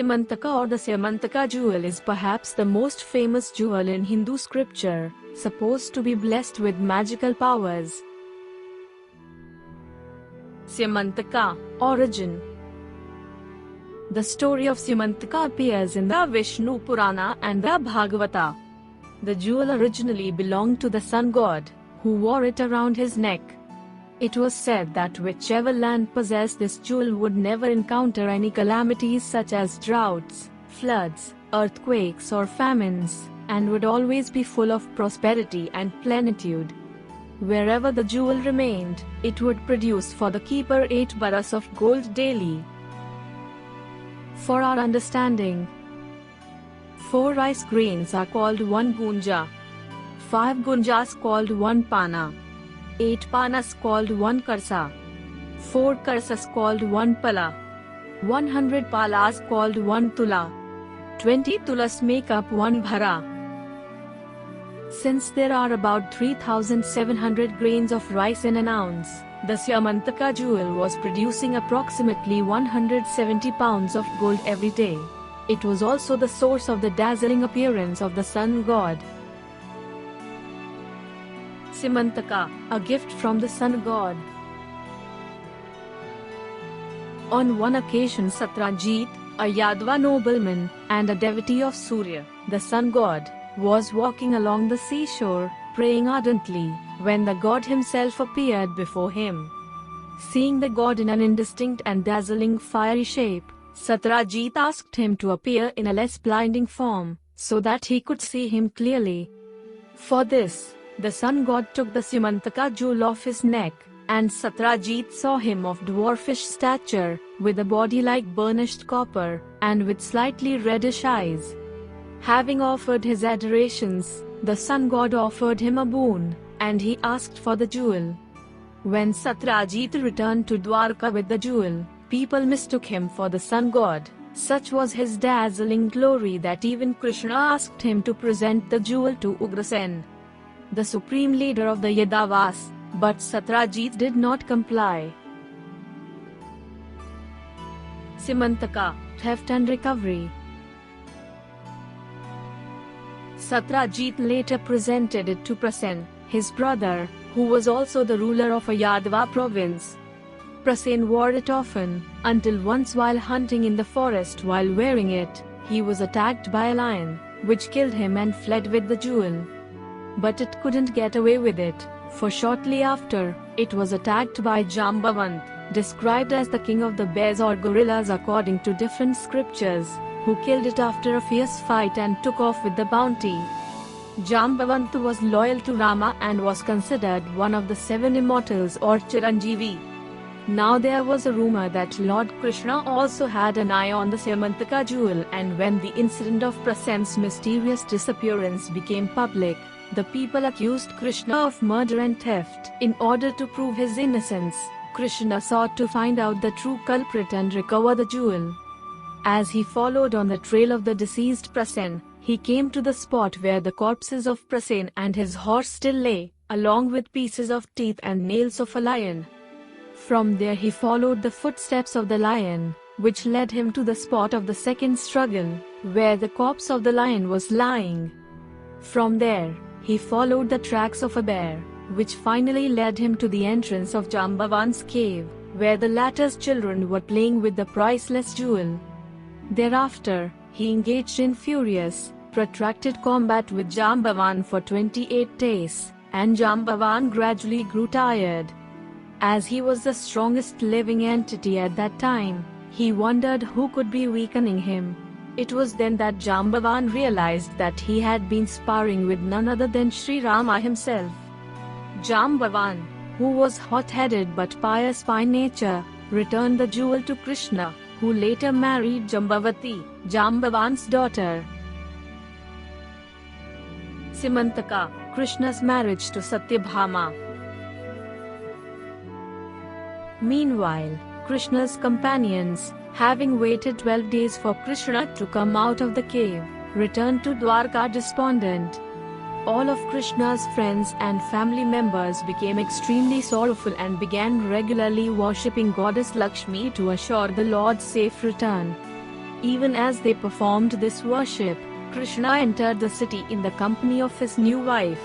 Syamantaka or the Syamantaka jewel is perhaps the most famous jewel in Hindu scripture, supposed to be blessed with magical powers. Syamantaka, origin. The story of Syamantaka appears in the Vishnu Purana and the Bhagavata. The jewel originally belonged to the sun god, who wore it around his neck. It was said that whichever land possessed this jewel would never encounter any calamities such as droughts, floods, earthquakes or famines, and would always be full of prosperity and plenitude. Wherever the jewel remained, it would produce for the keeper 8 bharas of gold daily. For our understanding, 4 rice grains are called 1 gunja, 5 gunjas called 1 pana, 8 panas called 1 karsa, 4 karsas called 1 pala, 100 palas called 1 tula, 20 tulas make up 1 bhara. Since there are about 3,700 grains of rice in an ounce, the Syamantaka jewel was producing approximately 170 pounds of gold every day. It was also the source of the dazzling appearance of the sun god. Syamantaka, a gift from the sun god. On one occasion Satyajit, a Yadava nobleman, and a devotee of Surya, the sun god, was walking along the seashore, praying ardently, when the god himself appeared before him. Seeing the god in an indistinct and dazzling fiery shape, Satyajit asked him to appear in a less blinding form, so that he could see him clearly. For this, the sun god took the Syamantaka jewel off his neck, and Satyajit saw him of dwarfish stature, with a body like burnished copper, and with slightly reddish eyes. Having offered his adorations, the sun god offered him a boon, and he asked for the jewel. When Satyajit returned to Dwarka with the jewel, people mistook him for the sun god. Such was his dazzling glory that even Krishna asked him to present the jewel to Ugrasen, the supreme leader of the Yadavas, but Satyajit did not comply. Syamantaka, theft and recovery. Satyajit later presented it to Prasen, his brother, who was also the ruler of a Yadava province. Prasen wore it often, until once while hunting in the forest while wearing it, he was attacked by a lion, which killed him and fled with the jewel. But it couldn't get away with it, for shortly after, it was attacked by Jambavant, described as the king of the bears or gorillas according to different scriptures, who killed it after a fierce fight and took off with the bounty. Jambavant was loyal to Rama and was considered one of the 7 immortals or Chiranjeevi. Now there was a rumor that Lord Krishna also had an eye on the Syamantaka jewel, and when the incident of Prasen's mysterious disappearance became public, the people accused Krishna of murder and theft. In order to prove his innocence, Krishna sought to find out the true culprit and recover the jewel. As he followed on the trail of the deceased Prasen, he came to the spot where the corpses of Prasen and his horse still lay, along with pieces of teeth and nails of a lion. From there he followed the footsteps of the lion, which led him to the spot of the second struggle, where the corpse of the lion was lying. From there, he followed the tracks of a bear, which finally led him to the entrance of Jambavant's cave, where the latter's children were playing with the priceless jewel. Thereafter, he engaged in furious, protracted combat with Jambavant for 28 days, and Jambavant gradually grew tired. As he was the strongest living entity at that time, he wondered who could be weakening him. It was then that Jambavant realized that he had been sparring with none other than Sri Rama himself. Jambavant, who was hot-headed but pious by nature, returned the jewel to Krishna, who later married Jambavati, Jambavant's daughter. Syamantaka, Krishna's marriage to Satyabhama. Meanwhile, Krishna's companions, having waited 12 days for Krishna to come out of the cave, returned to Dwarka despondent. All of Krishna's friends and family members became extremely sorrowful and began regularly worshipping goddess Lakshmi to assure the Lord's safe return. Even as they performed this worship, Krishna entered the city in the company of his new wife.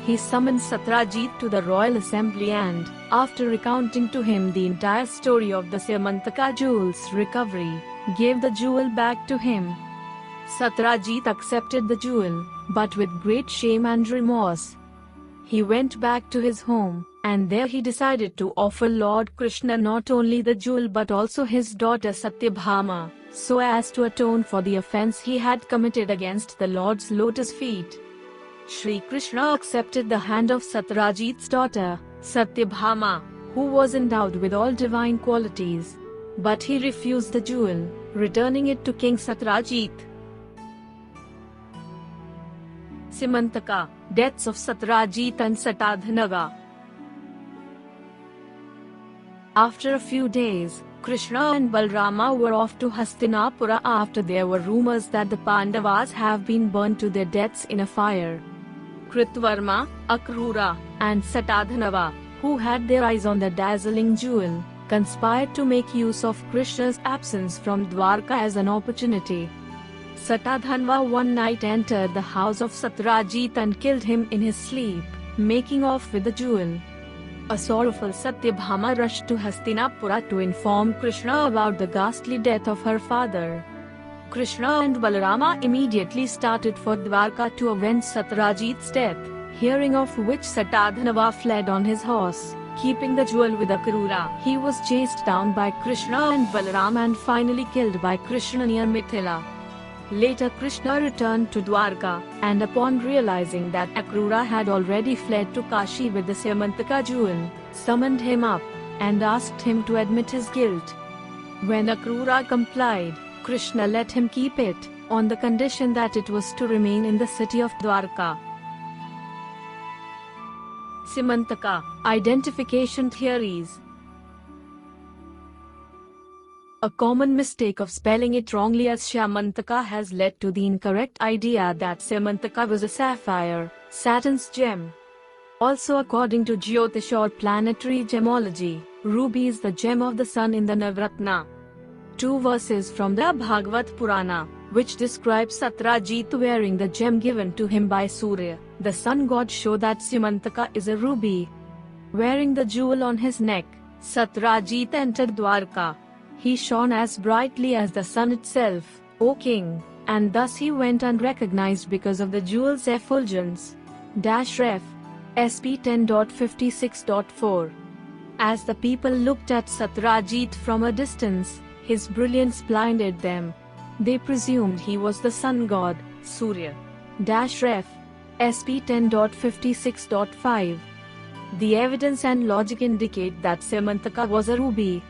He summoned Satyajit to the royal assembly and, after recounting to him the entire story of the Syamantaka Jewel's recovery, gave the jewel back to him. Satyajit accepted the jewel, but with great shame and remorse. He went back to his home, and there he decided to offer Lord Krishna not only the jewel but also his daughter Satyabhama, so as to atone for the offense he had committed against the Lord's lotus feet. Shri Krishna accepted the hand of Satyajit's daughter, Satyabhama, who was endowed with all divine qualities. But he refused the jewel, returning it to King Satyajit. Syamantaka, deaths of Satyajit and Satyadhanava. After a few days, Krishna and Balarama were off to Hastinapura after there were rumors that the Pandavas have been burned to their deaths in a fire. Kritvarma, Akrura, and Satyadhanava, who had their eyes on the dazzling jewel, conspired to make use of Krishna's absence from Dwarka as an opportunity. Satyadhanava one night entered the house of Satyajit and killed him in his sleep, making off with the jewel. A sorrowful Satyabhama rushed to Hastinapura to inform Krishna about the ghastly death of her father. Krishna and Balarama immediately started for Dwarka to avenge Satyajit's death, hearing of which Satyadhanava fled on his horse, keeping the jewel with Akrura. He was chased down by Krishna and Balarama and finally killed by Krishna near Mithila. Later Krishna returned to Dwarka, and upon realizing that Akrura had already fled to Kashi with the Syamantaka jewel, summoned him up, and asked him to admit his guilt. When Akrura complied, Krishna let him keep it, on the condition that it was to remain in the city of Dwarka. Syamantaka, identification theories. A common mistake of spelling it wrongly as Syamantaka has led to the incorrect idea that Syamantaka was a sapphire, Saturn's gem. Also, according to Jyotish or planetary gemology, ruby is the gem of the sun in the Navratna. Two verses from the Bhagavata Purana, which describes Satyajit wearing the gem given to him by Surya, the sun god, show that Syamantaka is a ruby. Wearing the jewel on his neck, Satyajit entered Dwarka. He shone as brightly as the sun itself, O king, and thus he went unrecognized because of the jewel's effulgence. Ref. SP 10.56.4. As the people looked at Satyajit from a distance, his brilliance blinded them. They presumed he was the sun god, Surya. Ref. SP 10.56.5. The evidence and logic indicate that Syamantaka was a ruby,